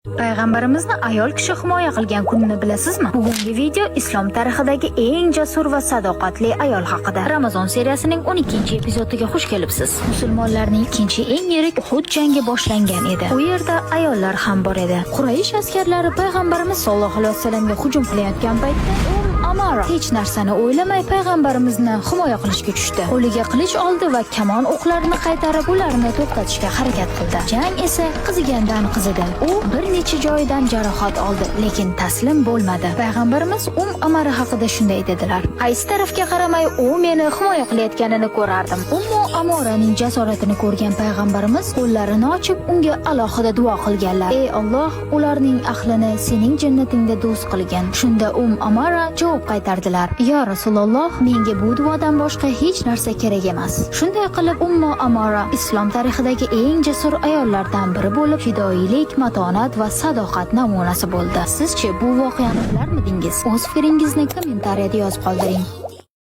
Payg'ambarimizni ayol kishi himoya qilgan kunni bilasizmi? Bugungi video islom tarixidagi eng jasur va sadoqatli ayol haqida. Ramazon seriyasining 12-epizodiga xush kelibsiz. Musulmonlarning ikkinchi eng yirik Uhud jangi boshlangan edi. U yerda ayollar ham bor edi. Quraysh askarlari payg'ambarimiz sollallohu alayhi vasallamga hujum qilayotgan paytda Amara hech narsani o'ylamay payg'ambarimizni himoya qilishga tushdi. Qo'liga qilich oldi va kamon o'qlarini qaytarib ularni to'xtatishga harakat qildi. Jang esa qizigandan qizidi. U bir necha joyidan jarohat oldi, lekin taslim bo'lmadi. Payg'ambarimiz Amara haqida shunday dedilar: "Qaysi tarafga qaramay u meni himoya qilayotganini ko'rardim." Amoraning jasoratini ko'rgan payg'ambarimiz qo'llarini ochib unga alohida duo qilganlar. "Ey Alloh, ularning ahlini sening jannatingda do'st qilgin." Shunda Amara javob qaytardilar: "Ya Rasululloh, menga bu duodan boshqa hech narsa kerak emas." Shunday qilib Amara islom tarixidagi eng jasur ayollardan biri bo'lib, fidoyilik, matonat va sadoqat namunasi bo'ldi. Sizchi bu voqeani bilarmidingiz? O'z fikringizni kommentariyada yozib qoldiring.